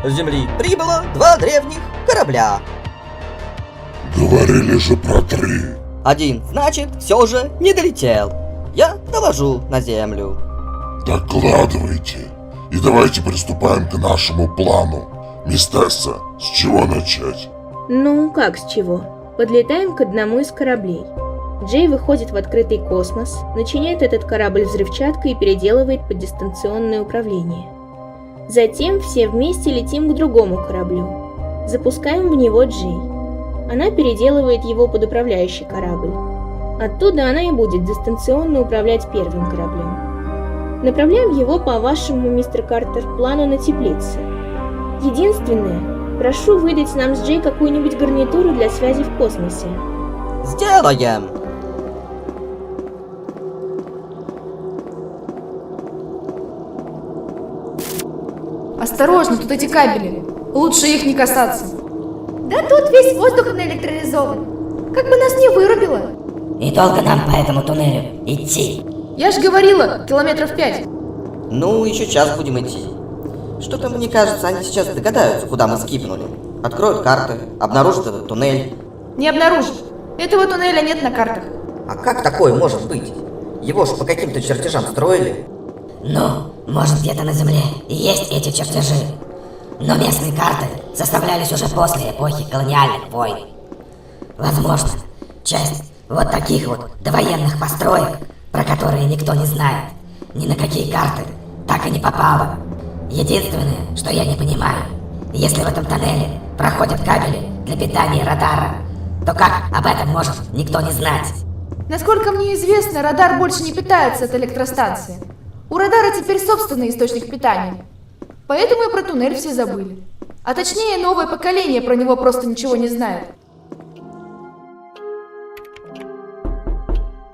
С Земли прибыло 2 древних корабля. Говорили же про 3. Один, значит, все же не долетел. Я доложу на Землю. Докладывайте. И давайте приступаем к нашему плану. Мистесса, с чего начать? Ну, как с чего? Подлетаем к одному из кораблей. Джей выходит в открытый космос, начиняет этот корабль взрывчаткой и переделывает под дистанционное управление. Затем все вместе летим к другому кораблю. Запускаем в него Джей. Она переделывает его под управляющий корабль. Оттуда она и будет дистанционно управлять первым кораблем. Направляем его по вашему, мистер Картер, плану на теплице. Единственное, прошу выдать нам с Джей какую-нибудь гарнитуру для связи в космосе. Сделаем! Осторожно, тут эти кабели. Лучше их не касаться. Да тут весь воздух наэлектризован. Как бы нас не вырубило. И долго нам по этому туннелю идти? Я ж говорила, километров 5. Ну, еще час будем идти. Что-то мне кажется, они сейчас догадаются, куда мы скипнули. Откроют карты, обнаружат этот туннель. Не обнаружишь. Этого туннеля нет на картах. А как такое может быть? Его же по каким-то чертежам строили. Ну, может, где-то на Земле и есть эти чертежи. Но местные карты составлялись уже после эпохи колониальных войн. Возможно, часть вот таких вот довоенных построек, про которые никто не знает, ни на какие карты так и не попала. Единственное, что я не понимаю, если в этом тоннеле проходят кабели для питания радара, то как об этом может никто не знать? Насколько мне известно, радар больше не питается от электростанции. У радара теперь собственный источник питания. Поэтому и про туннель все забыли. А точнее, новое поколение про него просто ничего не знает.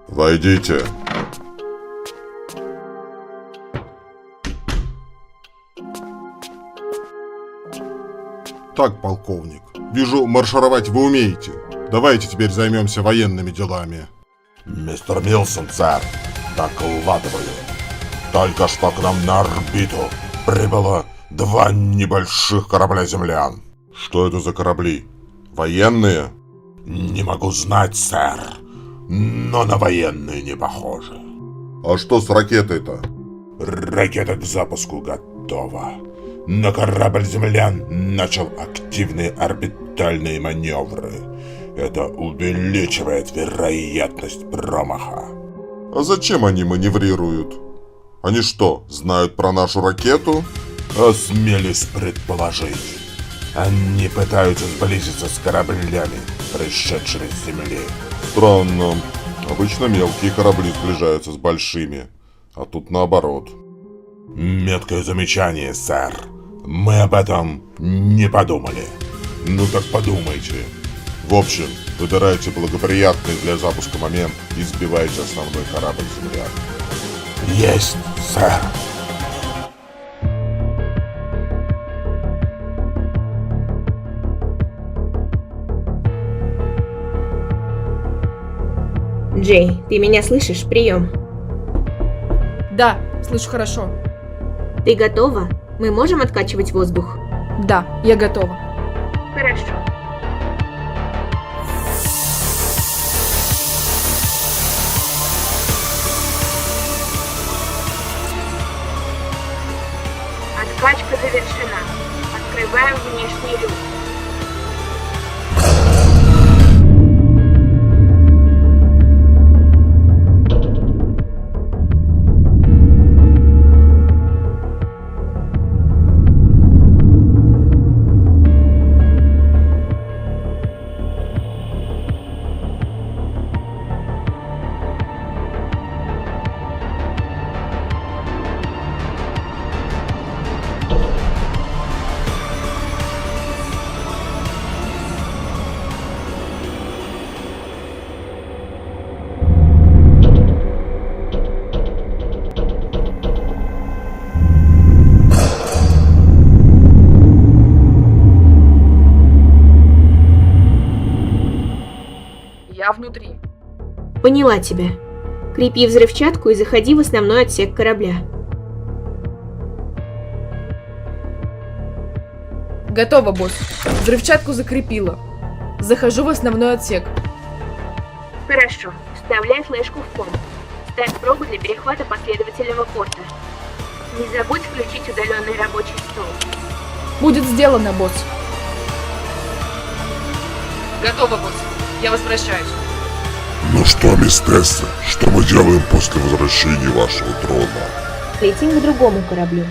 Войдите. Так, полковник, вижу, маршировать вы умеете. Давайте теперь займемся военными делами. Мистер Милсон, сэр, докладываю. Только что к нам на орбиту прибыло 2 небольших корабля землян. Что это за корабли? Военные? Не могу знать, сэр, но на военные не похожи. А что с ракетой-то? Ракета к запуску готова. Но корабль землян начал активные орбитальные маневры. Это увеличивает вероятность промаха. А зачем они маневрируют? Они что, знают про нашу ракету? Осмелюсь предположить. Они пытаются сблизиться с кораблями, пришедшими с Земли. Странно. Обычно мелкие корабли сближаются с большими, а тут наоборот. Меткое замечание, сэр. Мы об этом не подумали. Ну так подумайте. В общем, выбирайте благоприятный для запуска момент и сбивайте основной корабль землян. Есть, сэр. Джей, ты меня слышишь? Прием. Да, слышу хорошо. Ты готова? Мы можем откачивать воздух? Да, я готова. Хорошо. Откачка завершена. Открываем внешний люк. Я внутри. Поняла тебя. Крепи взрывчатку и заходи в основной отсек корабля. Готово, босс. Взрывчатку закрепила. Захожу в основной отсек. Хорошо. Вставляй флешку в комп. Ставь пробу для перехвата последовательного порта. Не забудь включить удаленный рабочий стол. Будет сделано, босс. Готово, босс. Я возвращаюсь. Ну что, мисс Тесса, что мы делаем после возвращения вашего трона? Летим к другому кораблю.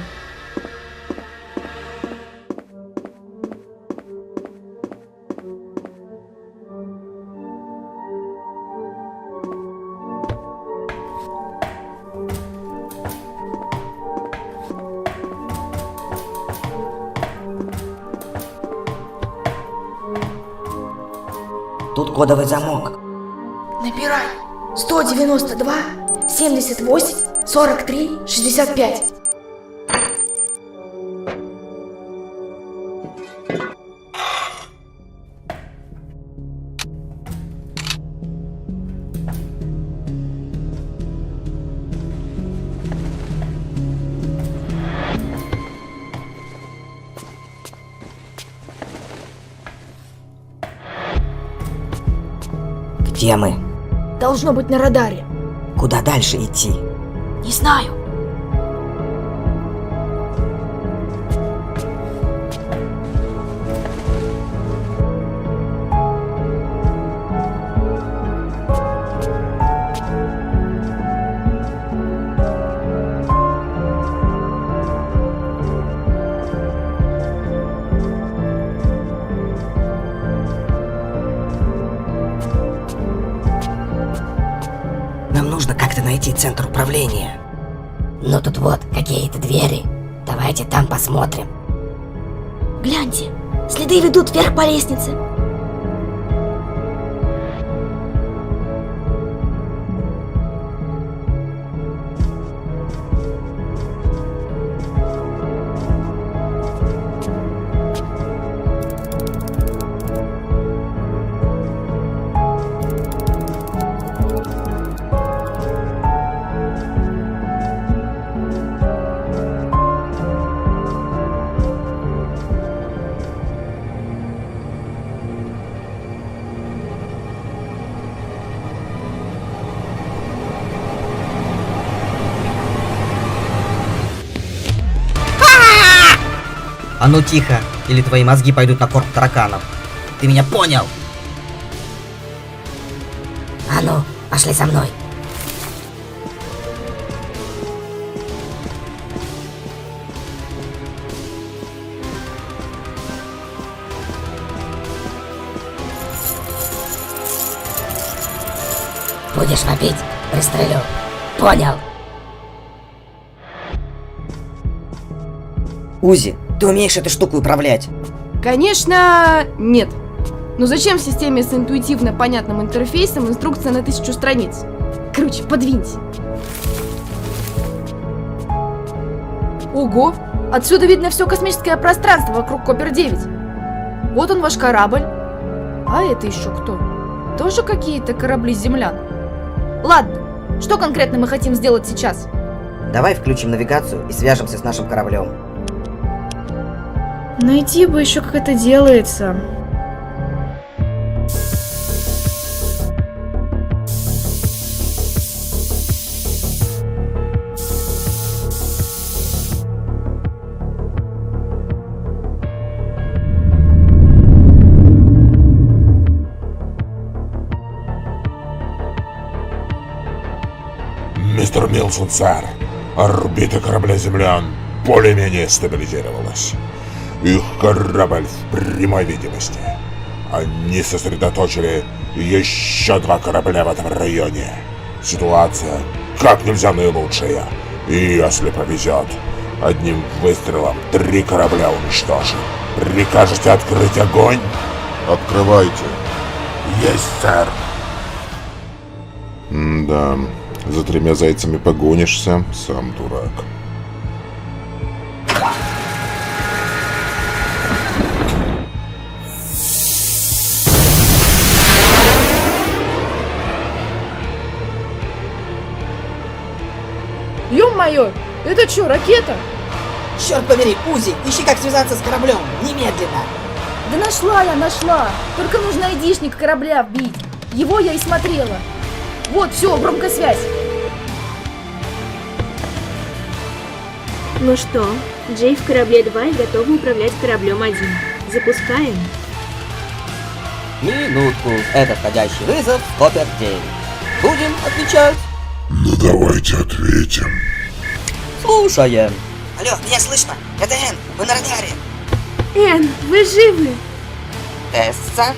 Тут кодовый замок. Набирай. 192, 78, 43, 65. Где мы? Должно быть на радаре. Куда дальше идти? Не знаю. Нам нужно как-то найти центр управления. Ну тут вот какие-то двери. Давайте там посмотрим. Гляньте, следы ведут вверх по лестнице. А ну тихо, или твои мозги пойдут на корм тараканов. Ты меня понял? А ну, пошли со мной. Будешь вопить, пристрелю. Понял. Узи, ты умеешь этой штукой управлять? Конечно, нет. Но зачем в системе с интуитивно понятным интерфейсом инструкция на 1000 страниц? Короче, подвиньте. Ого! Отсюда видно все космическое пространство вокруг Копер-9. Вот он, ваш корабль. А это еще кто? Тоже какие-то корабли землян? Ладно, что конкретно мы хотим сделать сейчас? Давай включим навигацию и свяжемся с нашим кораблем. Найти бы еще, как это делается. Мистер Милсон, сэр, орбита корабля землян более-менее стабилизировалась. Их корабль в прямой видимости. Они сосредоточили еще 2 корабля в этом районе. Ситуация как нельзя наилучшая. И если повезет, одним выстрелом 3 корабля уничтожим. Прикажете открыть огонь? Открывайте. Есть, сэр. Да, за 3 зайцами погонишься, сам дурак. Ё-моё, это что, ракета? Черт побери, Узи, ищи как связаться с кораблем, немедленно. Да нашла я, нашла. Только нужно айдишник корабля вбить. Его я и смотрела. Вот, все, громкосвязь. Ну что, Джей в корабле 2 и готовы управлять кораблем 1. Запускаем. Минутку, это входящий вызов, Хоппер 9. Будем отвечать? Ну давайте ответим. Слушаем. Алло, меня слышно? Это Эн, вы на радаре. Эн, вы живы? Тесса?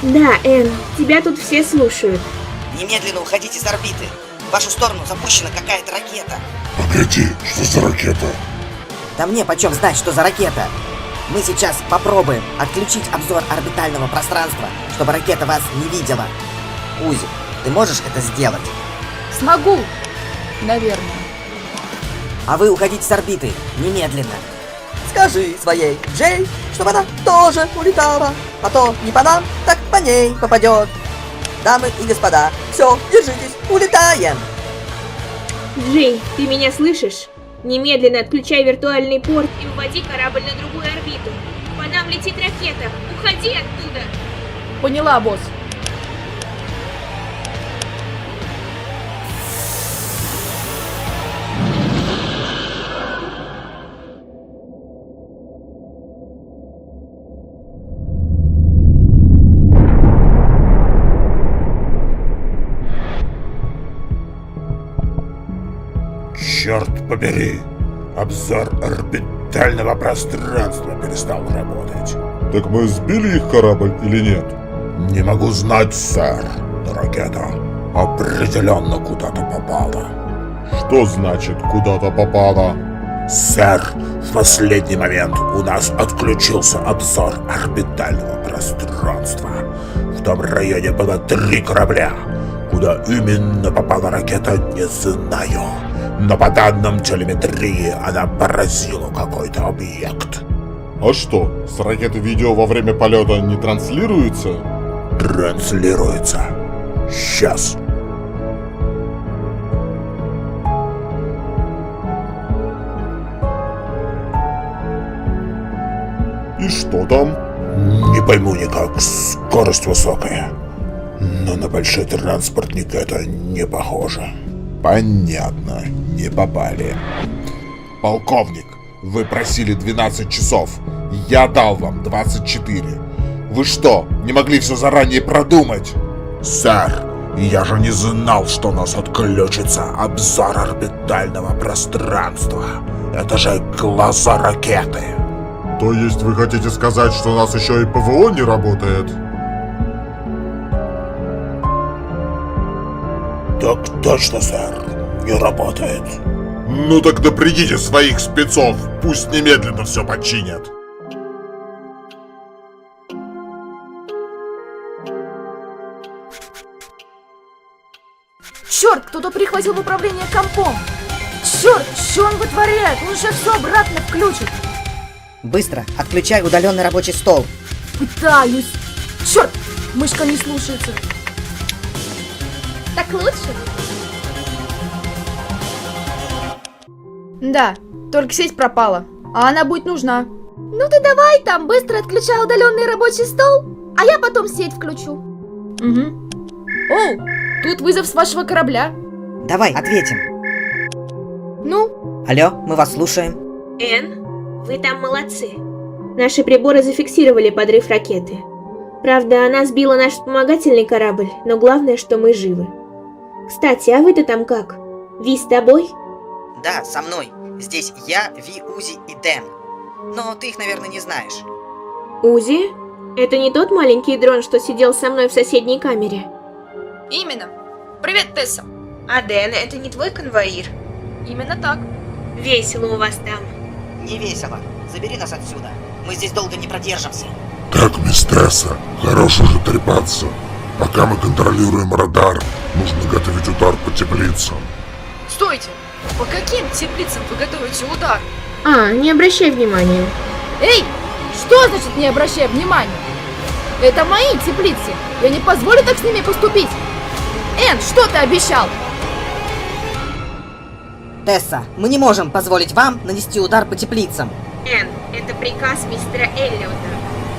Да, Эн, тебя тут все слушают. Немедленно уходите с орбиты. В вашу сторону запущена какая-то ракета. Погоди, что за ракета? Да мне почем знать, что за ракета? Мы сейчас попробуем отключить обзор орбитального пространства, чтобы ракета вас не видела. Узи, ты можешь это сделать? Смогу. Наверное. А вы уходите с орбиты, немедленно. Скажи своей Джей, чтобы она тоже улетала. А то не по нам, так по ней попадет. Дамы и господа, все, держитесь, улетаем. Джей, ты меня слышишь? Немедленно отключай виртуальный порт и уводи корабль на другую орбиту. По нам летит ракета. Уходи оттуда. Поняла, босс. Черт побери, обзор орбитального пространства перестал работать. Так мы сбили их корабль или нет? Не могу знать, сэр. Но ракета определенно куда-то попала. Что значит куда-то попала? Сэр, в последний момент у нас отключился обзор орбитального пространства. В том районе было 3 корабля. Куда именно попала ракета, не знаю. Но по данным телеметрии она поразила какой-то объект. А что, с ракеты видео во время полета не транслируется? Транслируется. Сейчас. И что там? Не пойму никак, скорость высокая. Но на большой транспортник это не похоже. Понятно, не попали. Полковник, вы просили 12 часов. Я дал вам 24. Вы что, не могли все заранее продумать? Сэр, я же не знал, что у нас отключится обзор орбитального пространства. Это же глаза ракеты. То есть вы хотите сказать, что у нас еще и ПВО не работает? Так точно, сэр, не работает. Ну тогда придите своих спецов, пусть немедленно все починят. Черт, кто-то прихватил в управление компом. Черт, что он вытворяет? Он же все обратно включит. Быстро, отключай удаленный рабочий стол. Пытаюсь. Черт, мышка не слушается. Так лучше? Да, только сеть пропала, а она будет нужна. Ну ты давай там быстро отключай удаленный рабочий стол, а я потом сеть включу. Угу. Оу, тут вызов с вашего корабля. Давай, ответим. Ну? Алло, мы вас слушаем. Эн, вы там молодцы. Наши приборы зафиксировали подрыв ракеты. Правда, она сбила наш вспомогательный корабль, но главное, что мы живы. Кстати, а вы-то там как? Ви с тобой? Да, со мной. Здесь я, Ви, Узи и Дэн. Но ты их, наверное, не знаешь. Узи? Это не тот маленький дрон, что сидел со мной в соседней камере? Именно. Привет, Тесса. А Дэн, это не твой конвоир? Именно так. Весело у вас там. Не весело. Забери нас отсюда. Мы здесь долго не продержимся. Так, мисс Тесса, хорош уже трепаться. Пока мы контролируем радар, нужно готовить удар по теплицам. Стойте! По каким теплицам вы готовите удар? А, не обращай внимания. Эй! Что значит не обращай внимания? Это мои теплицы. Я не позволю так с ними поступить. Эн, что ты обещал? Тесса, мы не можем позволить вам нанести удар по теплицам. Энн, это приказ мистера Эллиота.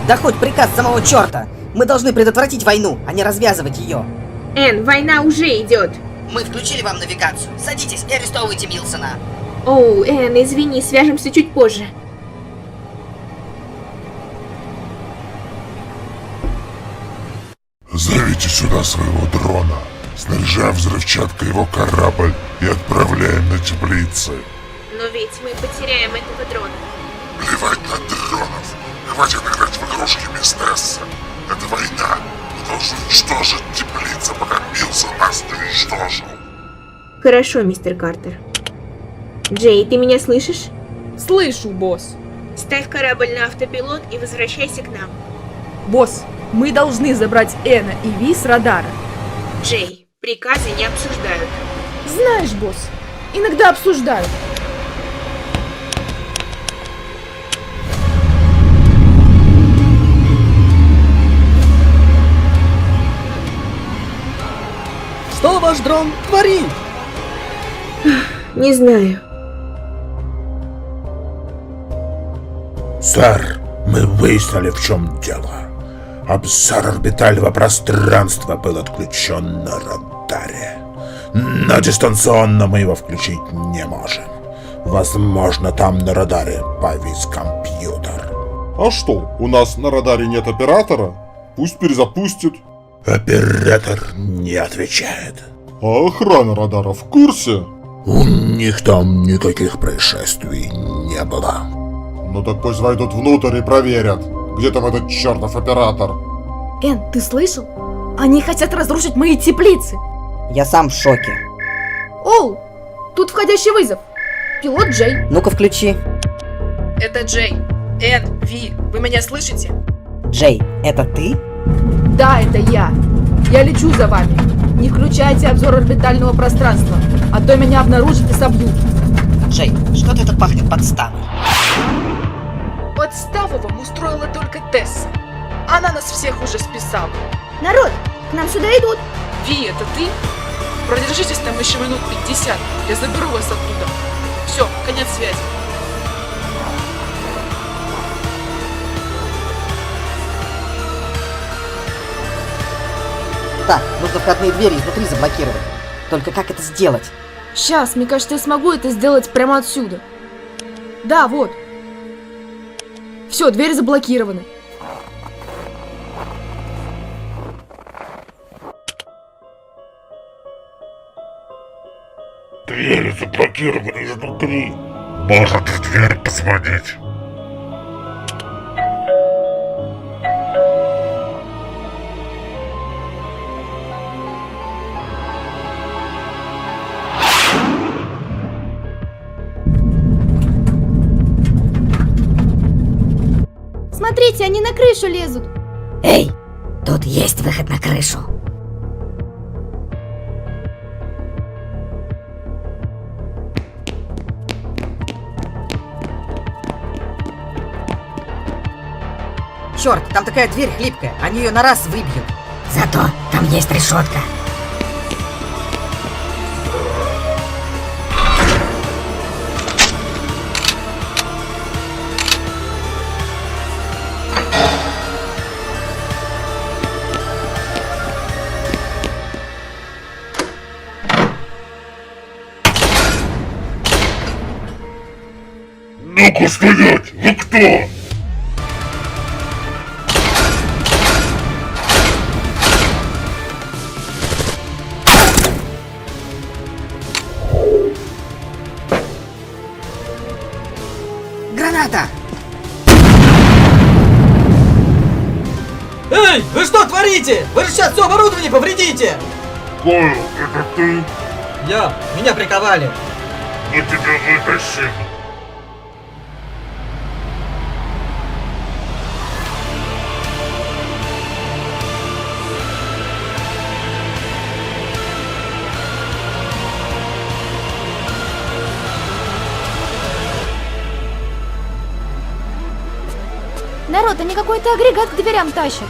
Да хоть приказ самого черта. Мы должны предотвратить войну, а не развязывать ее. Энн, война уже идет. Мы включили вам навигацию. Садитесь и арестовывайте Милсона. Оу, Энн, извини, свяжемся чуть позже. Зовите сюда своего дрона. Снаряжаем взрывчаткой его корабль и отправляем на теплицы. Но ведь мы потеряем этого дрона. Плевать на дронов. Хватит играть в игрушки, мисс Тесса. Это война. Мы должны уничтожить теплицы, пока Милсон нас не уничтожил. Хорошо, мистер Картер. Джей, ты меня слышишь? Слышу, босс. Ставь корабль на автопилот и возвращайся к нам. Босс, мы должны забрать Эна и Ви с радара. Джей, приказы не обсуждают. Знаешь, босс, иногда обсуждают. Что ваш дрон творит? Не знаю. Сэр, мы выяснили, в чем дело. Обзор орбитального пространства был отключен на радаре. Но дистанционно мы его включить не можем. Возможно, там на радаре повис компьютер. А что, у нас на радаре нет оператора? Пусть перезапустит. Оператор не отвечает. А охрана радара в курсе? У них там никаких происшествий не было. Ну так пусть войдут внутрь и проверят, где там этот чертов оператор. Эн, ты слышал? Они хотят разрушить мои теплицы. Я сам в шоке. Оу, тут входящий вызов. Пилот Джей. Ну-ка включи. Это Джей. Энн, Ви, вы меня слышите? Джей, это ты? Да, это я. Я лечу за вами. Не включайте обзор орбитального пространства, а то меня обнаружат и собьют. Джей, что-то это пахнет подставой. Подставу вам устроила только Тесса. Она нас всех уже списала. Народ, к нам сюда идут. Ви, это ты? Продержитесь там еще минут 50. Я заберу вас оттуда. Все, конец связи. Так, нужно входные двери изнутри заблокировать. Только как это сделать? Сейчас, мне кажется, я смогу это сделать прямо отсюда. Да, вот. Все, двери заблокированы. Двери заблокированы изнутри. Может, в дверь позвонить? Смотрите, они на крышу лезут. Эй, тут есть выход на крышу. Черт, там такая дверь хлипкая, они ее на раз выбьют. Зато там есть решетка. Ну-ка стоять! Вы кто? Граната! Эй, вы что творите? Вы же сейчас все оборудование повредите! Койл, это ты? Меня приковали. Мы тебя вытащим. Народ, они какой-то агрегат к дверям тащат.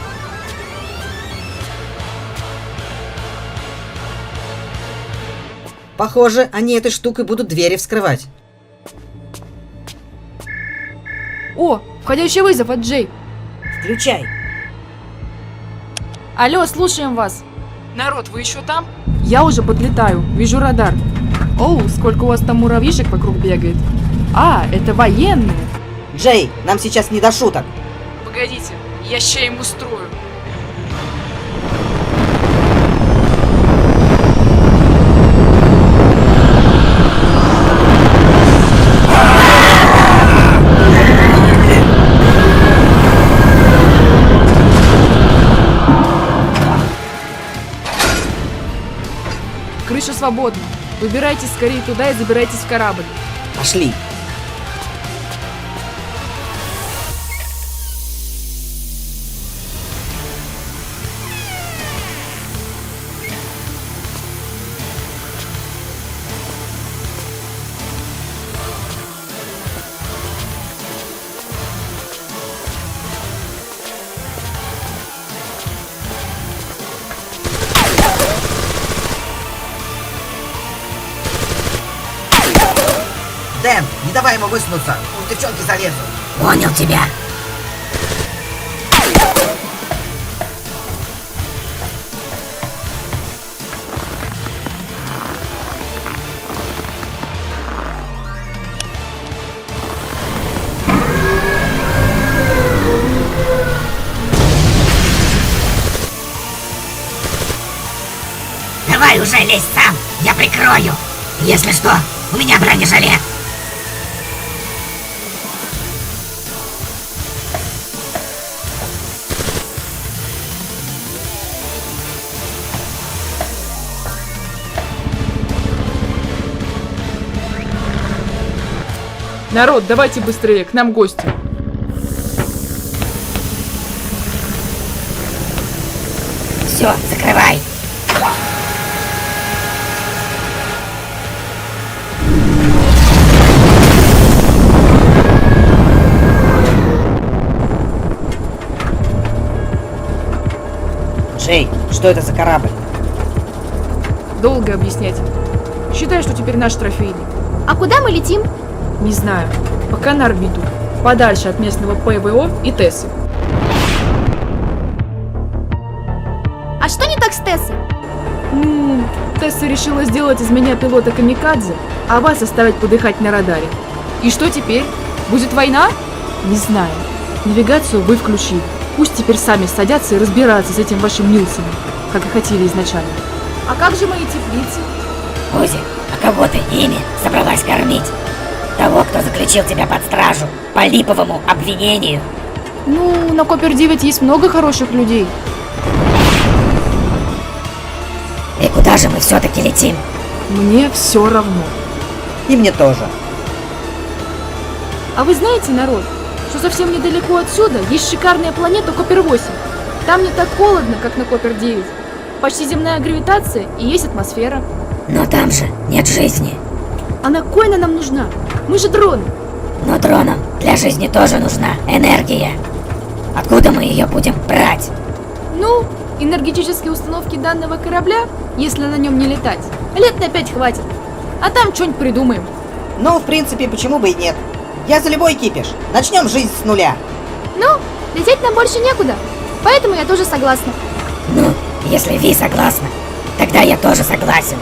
Похоже, они этой штукой будут двери вскрывать. О, входящий вызов от Джей. Включай. Алло, слушаем вас. Народ, вы еще там? Я уже подлетаю, вижу радар. Оу, сколько у вас там муравьишек вокруг бегает. А, это военные. Джей, нам сейчас не до шуток. Погодите, я ща им устрою. Крыша свободна. Выбирайтесь скорее туда и забирайтесь в корабль. Пошли. Дэн, не давай ему высунуться. Пусть девчонки залезут. Понял тебя. Давай уже лезь сам, я прикрою. Если что, у меня бронежилет. Народ, давайте быстрее, к нам гости. Все, закрывай. Джей, что это за корабль? Долго объяснять. Считай, что теперь наш трофейный. А куда мы летим? Не знаю. Пока на орбиту. Подальше от местного ПВО и Тессы. А что не так с Тессой? Тесса решила сделать из меня пилота камикадзе, а вас оставить подыхать на радаре. И что теперь? Будет война? Не знаю. Навигацию вы включили. Пусть теперь сами садятся и разбираются с этим вашим Нилсоном, как и хотели изначально. А как же мои теплицы? Узи, а кого ты ими собралась кормить? Того, кто заключил тебя под стражу по липовому обвинению. Ну, на Копер-9 есть много хороших людей. И куда же мы все-таки летим? Мне все равно. И мне тоже. А вы знаете, народ, что совсем недалеко отсюда есть шикарная планета Копер-8. Там не так холодно, как на Копер-9. Почти земная гравитация и есть атмосфера. Но там же нет жизни. А на кой она нам нужна? Мы же дроны. Но дронам для жизни тоже нужна энергия. Откуда мы ее будем брать? Ну, энергетические установки данного корабля, если на нем не летать, лет на 5 хватит. А там что-нибудь придумаем. Ну, в принципе, почему бы и нет. Я за любой кипиш. Начнем жизнь с нуля. Ну, лететь нам больше некуда. Поэтому я тоже согласна. Ну, если Ви согласна, тогда я тоже согласен.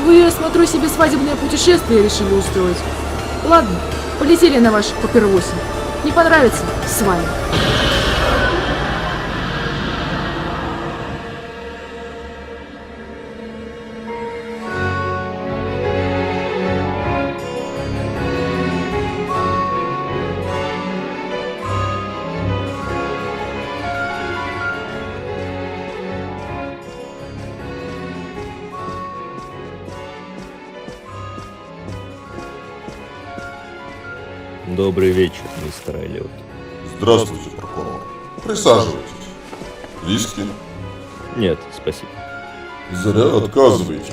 Вы, я смотрю, себе свадебное путешествие решили устроить. Ладно, полетели на ваш Копер-8. Не понравится — с вами. Добрый вечер, мистер Эллиот. Здравствуйте, прокурор. Присаживайтесь. Виски? Нет, спасибо. Зря отказываетесь.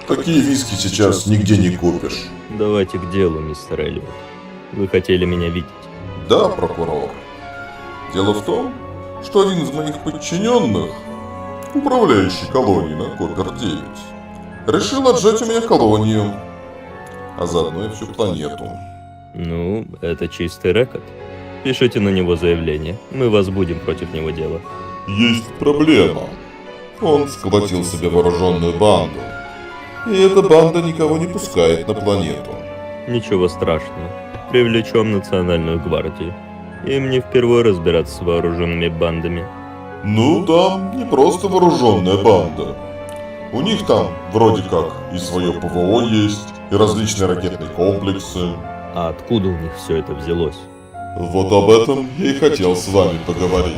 Такие виски сейчас нигде не купишь. Давайте к делу, мистер Эллиот. Вы хотели меня видеть? Да, прокурор. Дело в том, что один из моих подчиненных, управляющий колонией на Копер-9, решил отжать у меня колонию, а заодно и всю планету. Ну, это чистый рекорд. Пишите на него заявление, мы возбудим против него дело. Есть проблема. Он схватил себе вооруженную банду. И эта банда никого не пускает на планету. Ничего страшного. Привлечем национальную гвардию. Им не впервые разбираться с вооруженными бандами. Ну, там не просто вооруженная банда. У них там вроде как и свое ПВО есть, и различные ракетные комплексы. А откуда у них все это взялось? Вот об этом я и хотел с вами поговорить.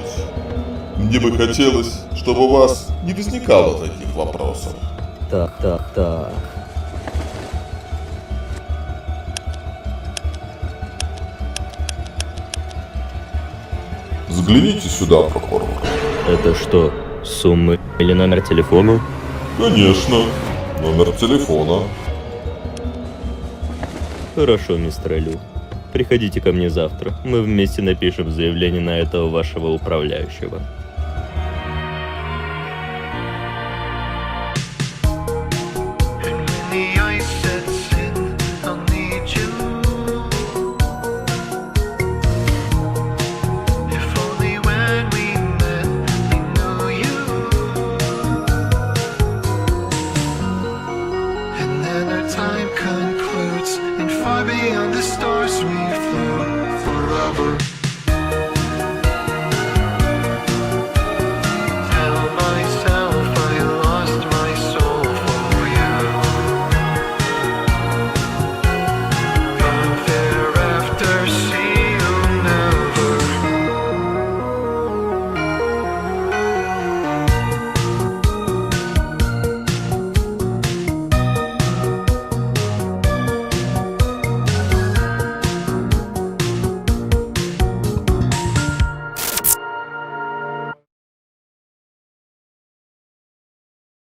Мне бы хотелось, чтобы у вас не возникало таких вопросов. Так. Взгляните сюда, прокурор. Это что, суммы или номер телефона? Конечно, номер телефона. Хорошо, мистер Эллиот. Приходите ко мне завтра. Мы вместе напишем заявление на этого вашего управляющего.